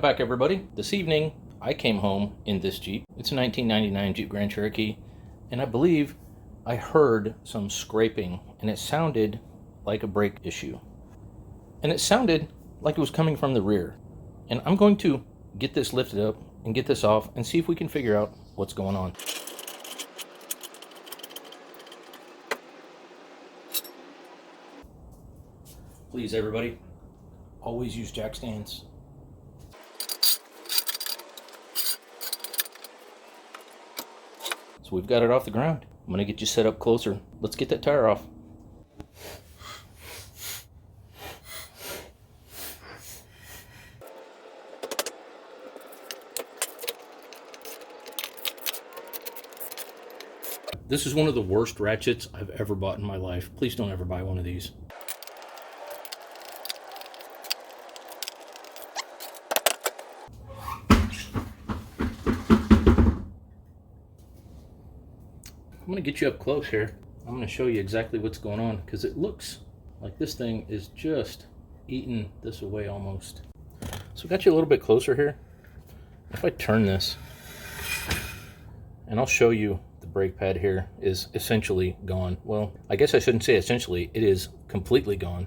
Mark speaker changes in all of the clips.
Speaker 1: back, everybody. This evening, I came home in this Jeep. It's a 1999 Jeep Grand Cherokee, and I believe I heard some scraping, and it sounded like a brake issue. And it sounded like it was coming from the rear. And I'm going to get this lifted up and get this off and see if we can figure out what's going on. Please, everybody, always use jack stands. So we've got it off the ground. I'm going to get you set up closer. Let's get that tire off. This is one of the worst ratchets I've ever bought in my life. Please don't ever buy one of these. I'm going to get you up close here. I'm going to show you exactly what's going on because it looks like this thing is just eating this away almost. So I got you a little bit closer here. If I turn this, and I'll show you the brake pad here is essentially gone. Well, I guess I shouldn't say essentially, it is completely gone.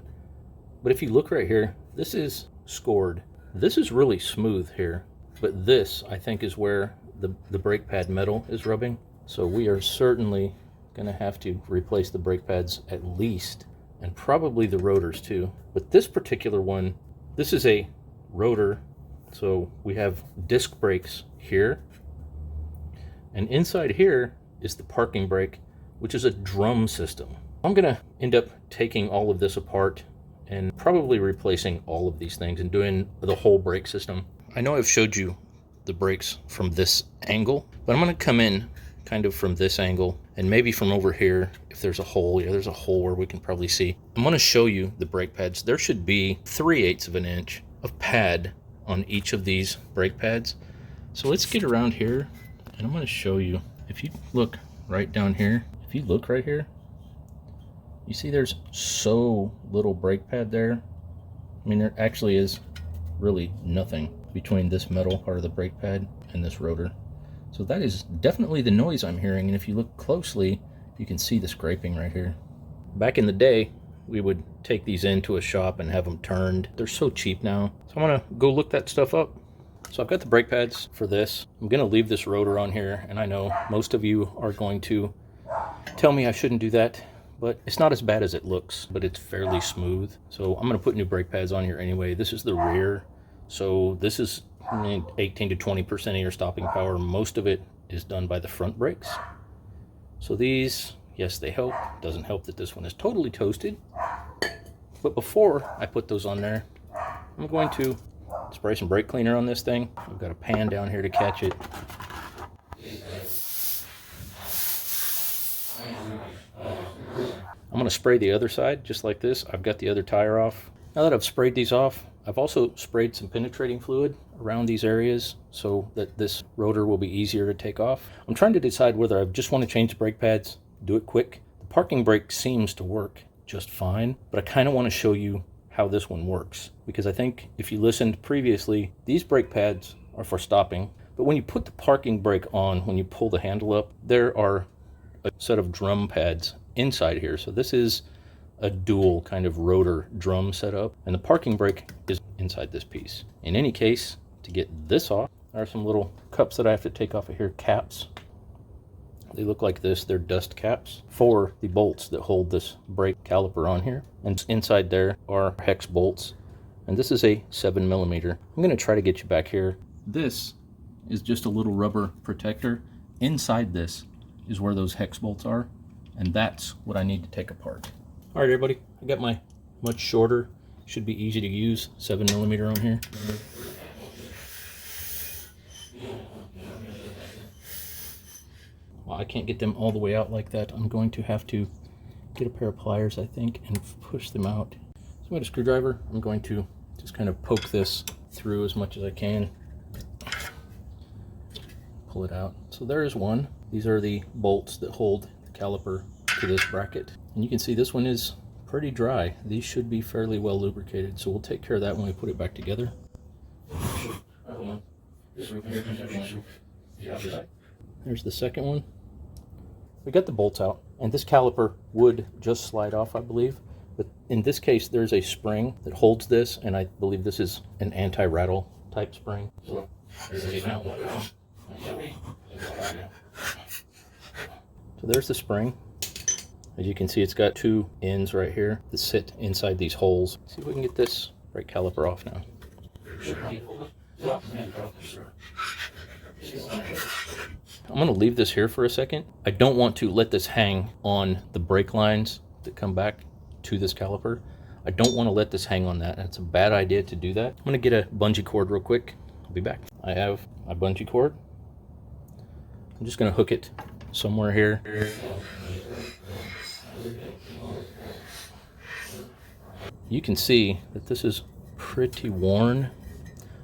Speaker 1: But if you look right here, this is scored. This is really smooth here, but this I think is where the brake pad metal is rubbing. So we are certainly going to have to replace the brake pads at least, and probably the rotors too. But this particular one, this is a rotor, so we have disc brakes here, and inside here is the parking brake, which is a drum system. I'm going to end up taking all of this apart and probably replacing all of these things and doing the whole brake system. I know I've showed you the brakes from this angle, but I'm going to come in kind of from this angle and maybe from over here if there's a hole. Yeah, there's a hole where we can probably see. I'm going to show you the brake pads. There should be 3/8 of an inch of pad on each of these brake pads. So let's get around here and I'm going to show you. If you look right down here, if you look right here, you see there's so little brake pad there. I mean, there actually is really nothing between this metal part of the brake pad and this rotor. So that is definitely the noise I'm hearing, and if you look closely, you can see the scraping right here. Back in the day, we would take these into a shop and have them turned. They're so cheap now. So I'm gonna go look that stuff up. So I've got the brake pads for this. I'm gonna leave this rotor on here, and I know most of you are going to tell me I shouldn't do that, but it's not as bad as it looks, but it's fairly smooth. So I'm gonna put new brake pads on here anyway. This is the rear. So this is 18 to 20% of your stopping power. Most of it is done by the front brakes. So these, yes, they help. Doesn't help that this one is totally toasted. But before I put those on there, I'm going to spray some brake cleaner on this thing. I've got a pan down here to catch it. I'm going to spray the other side just like this. I've got the other tire off. Now that I've sprayed these off, I've also sprayed some penetrating fluid around these areas so that this rotor will be easier to take off. I'm trying to decide whether I just want to change the brake pads, do it quick. The parking brake seems to work just fine, but I kind of want to show you how this one works, because I think if you listened previously, these brake pads are for stopping, but when you put the parking brake on, when you pull the handle up, there are a set of drum pads inside here. So this is a dual kind of rotor drum setup, and the parking brake is inside this piece. In any case, to get this off, there are some little cups that I have to take off of here, caps. They look like this. They're dust caps for the bolts that hold this brake caliper on here, and inside there are hex bolts, and this is a 7mm. I'm going to try to get you back here. This is just a little rubber protector. Inside this is where those hex bolts are, and that's what I need to take apart. All right, everybody, I got my much shorter, should be easy to use 7mm on here. Well, I can't get them all the way out like that. I'm going to have to get a pair of pliers, I think, and push them out. So I've got a screwdriver. I'm going to just kind of poke this through as much as I can. Pull it out. So there is one. These are the bolts that hold the caliper to this bracket. And you can see this one is pretty dry. These should be fairly well lubricated, so we'll take care of that when we put it back together. There's the second one. We got the bolts out, and this caliper would just slide off, I believe. But in this case, there's a spring that holds this, and I believe this is an anti-rattle type spring. So there's the spring. As you can see, it's got two ends right here that sit inside these holes. Let's see if we can get this brake caliper off now. I'm going to leave this here for a second. I don't want to let this hang on the brake lines that come back to this caliper. I don't want to let this hang on that. That's a bad idea to do that. I'm going to get a bungee cord real quick. I'll be back. I have my bungee cord. I'm just going to hook it somewhere here. You can see that this is pretty worn.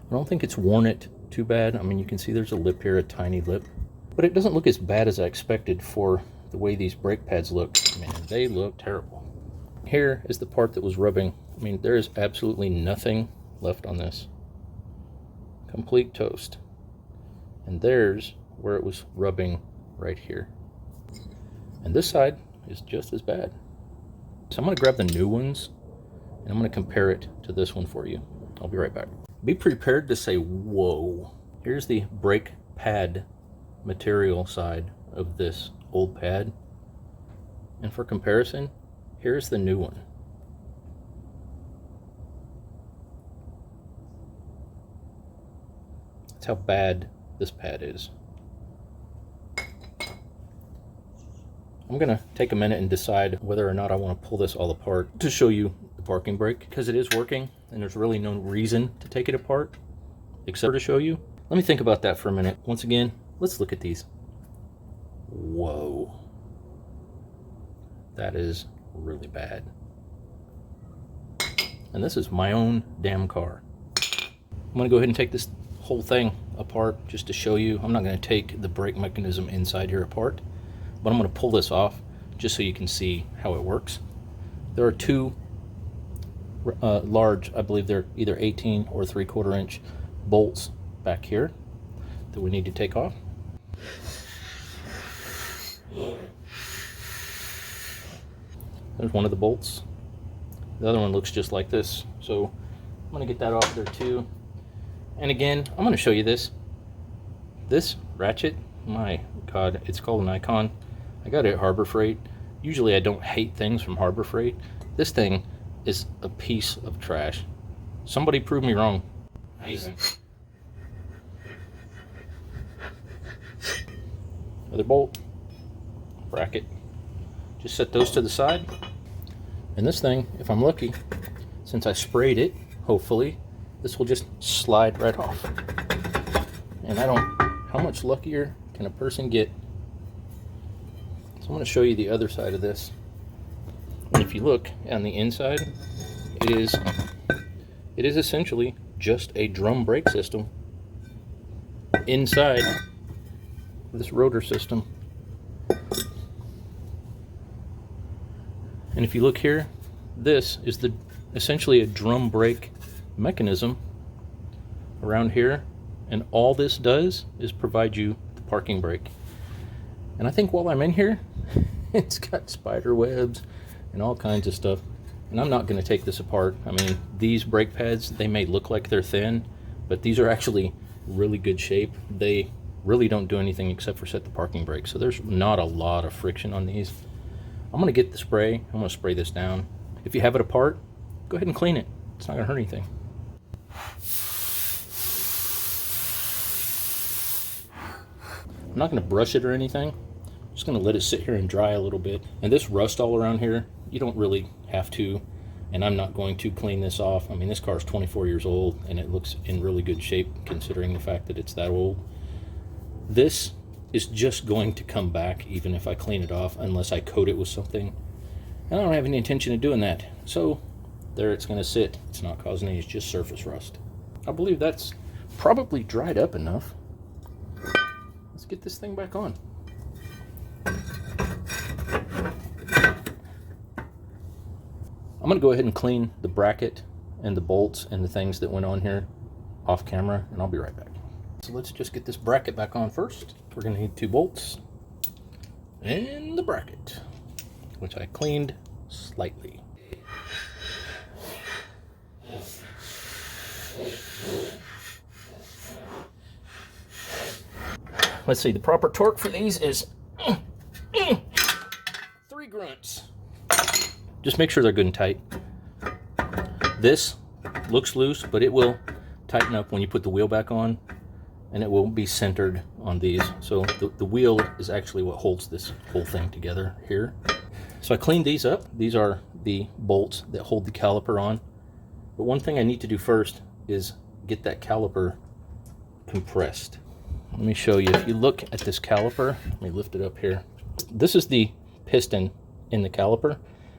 Speaker 1: I don't think it's worn it too bad. I mean, you can see there's a lip here, a tiny lip. But it doesn't look as bad as I expected for the way these brake pads look. Man, they look terrible. Here is the part that was rubbing. I mean, there is absolutely nothing left on this. Complete toast. And there's where it was rubbing right here. And this side is just as bad. So I'm going to grab the new ones and I'm going to compare it to this one for you. I'll be right back. Be prepared to say, whoa. Here's the brake pad material side of this old pad. And for comparison, here's the new one. That's how bad this pad is. I'm gonna take a minute and decide whether or not I want to pull this all apart to show you the parking brake, because it is working and there's really no reason to take it apart except to show you. Let me think about that for a minute. Once again, let's look at these. Whoa. That is really bad. And this is my own damn car. I'm gonna go ahead and take this whole thing apart just to show you. I'm not gonna take the brake mechanism inside here apart, but I'm gonna pull this off just so you can see how it works. There are two large, I believe they're either 18 or 3/4 inch bolts back here that we need to take off. There's one of the bolts. The other one looks just like this. So I'm gonna get that off there too. And again, I'm gonna show you this. This ratchet, my God, it's called an Icon. I got it at Harbor Freight. Usually I don't hate things from Harbor Freight. This thing is a piece of trash. Somebody prove me wrong. Amazing. Another bolt, bracket. Just set those to the side. And this thing, if I'm lucky, since I sprayed it, hopefully, this will just slide right off. And how much luckier can a person get? So I'm going to show you the other side of this. And if you look on the inside, it is essentially just a drum brake system inside this rotor system. And if you look here, this is essentially a drum brake mechanism around here, and all this does is provide you the parking brake. And I think while I'm in here, it's got spider webs and all kinds of stuff, and I'm not going to take this apart. I mean, these brake pads, they may look like they're thin, but these are actually really good shape. They really don't do anything except for set the parking brake, so there's not a lot of friction on these. I'm going to get the spray. I'm going to spray this down. If you have it apart, go ahead and clean it. It's not going to hurt anything. I'm not going to brush it or anything. I'm just going to let it sit here and dry a little bit. And this rust all around here, you don't really have to. And I'm not going to clean this off. I mean, this car is 24 years old and it looks in really good shape considering the fact that it's that old. This is just going to come back even if I clean it off, unless I coat it with something. And I don't have any intention of doing that. So there it's going to sit. It's not causing any, it's just surface rust. I believe that's probably dried up enough. Let's get this thing back on. I'm going to go ahead and clean the bracket and the bolts and the things that went on here off camera, and I'll be right back. So let's just get this bracket back on first. We're gonna need 2 bolts and the bracket, which I cleaned slightly. Let's see, the proper torque for these is 3 grunts. Just make sure they're good and tight. This looks loose, but it will tighten up when you put the wheel back on, and it will be centered on these. So the wheel is actually what holds this whole thing together here. So I cleaned these up. These are the bolts that hold the caliper on. But one thing I need to do first is get that caliper compressed. Let me show you. If you look at this caliper, let me lift it up here. This is the piston in the caliper,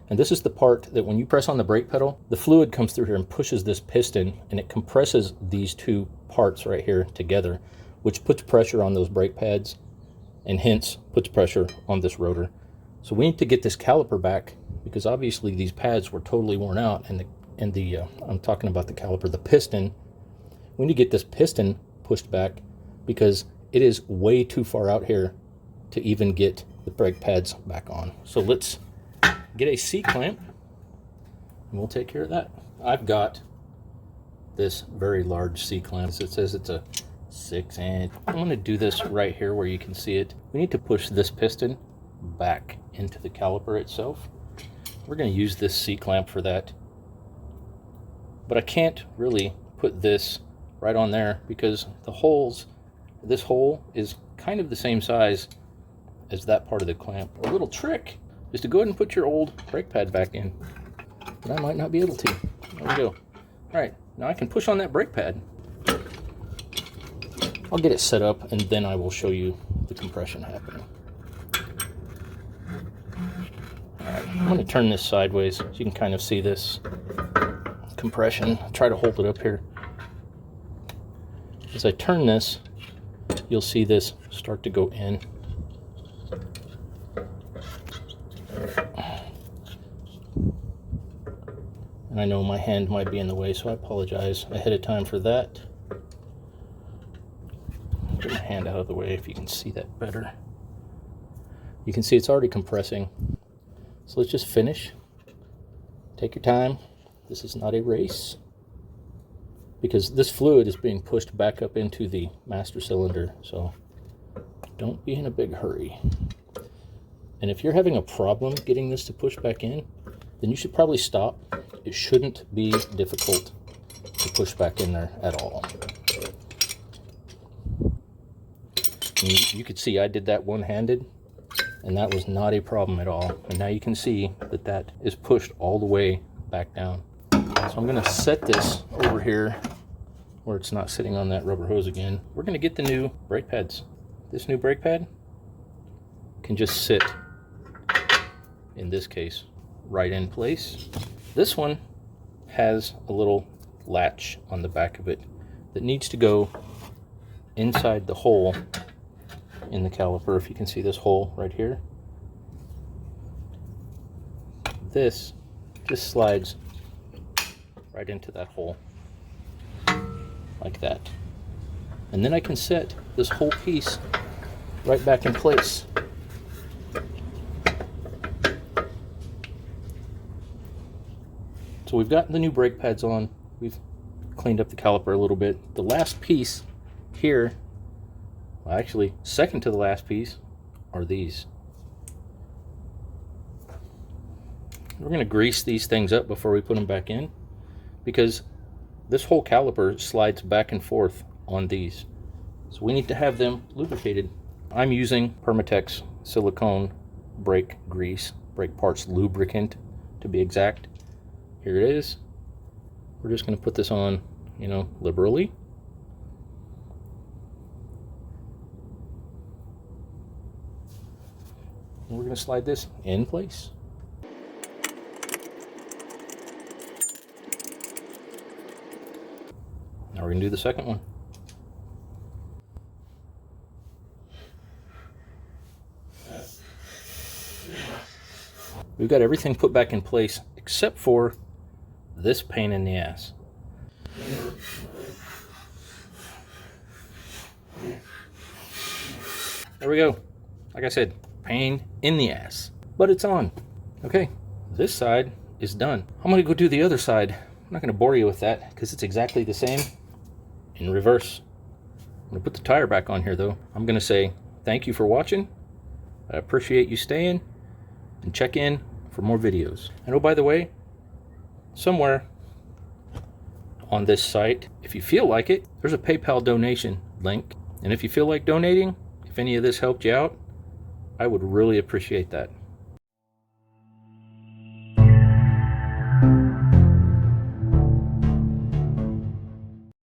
Speaker 1: and this is the part that when you press on the brake pedal, the fluid comes through here and pushes this piston, and it compresses these 2 parts right here together, which puts pressure on those brake pads and hence puts pressure on this rotor. So we need to get this caliper back, because obviously these pads were totally worn out, and I'm talking about the caliper, the piston. We need to get this piston pushed back because it is way too far out here to even get the brake pads back on. So let's get a C-clamp and we'll take care of that. I've got this very large C-clamp. It says it's a 6-inch. I'm going to do this right here where you can see it. We need to push this piston back into the caliper itself. We're going to use this C-clamp for that. But I can't really put this right on there because the holes, this hole is kind of the same size as that part of the clamp. A little trick is to go ahead and put your old brake pad back in. But I might not be able to. There we go. All right, now I can push on that brake pad. I'll get it set up and then I will show you the compression happening. All right, I'm going to turn this sideways so you can kind of see this compression. I'll try to hold it up here. As I turn this, you'll see this start to go in. And I know my hand might be in the way, so I apologize ahead of time for that. Get my hand out of the way if you can see that better. You can see it's already compressing. So let's just finish. Take your time. This is not a race, because this fluid is being pushed back up into the master cylinder, so don't be in a big hurry. And if you're having a problem getting this to push back in, then you should probably stop. It shouldn't be difficult to push back in there at all. And you could see I did that one-handed, and that was not a problem at all. And now you can see that that is pushed all the way back down. So I'm going to set this over here where it's not sitting on that rubber hose again. We're going to get the new brake pads. This new brake pad can just sit, in this case, right in place. This one has a little latch on the back of it that needs to go inside the hole in the caliper. If you can see this hole right here, this just slides right into that hole like that, and then I can set this whole piece right back in place. So we've got the new brake pads on. We've cleaned up the caliper a little bit. The last piece here, well, actually second to the last piece, are these. We're going to grease these things up before we put them back in, because this whole caliper slides back and forth on these. So we need to have them lubricated. I'm using Permatex silicone brake grease, brake parts lubricant to be exact. Here it is. We're just going to put this on, you know, liberally. And we're going to slide this in place. Now we're going to do the second one. We've got everything put back in place except for this pain in the ass. there we go. Like I said, pain in the ass, but it's on. Okay, this side is done. I'm gonna go do the other side. I'm not gonna bore you with that because it's exactly the same in reverse. I'm gonna put the tire back on here though. I'm gonna say thank you for watching. I appreciate you staying, and check in for more videos. And oh, by the way, somewhere on this site, if you feel like it, there's a PayPal donation link. And if you feel like donating, if any of this helped you out, I would really appreciate that.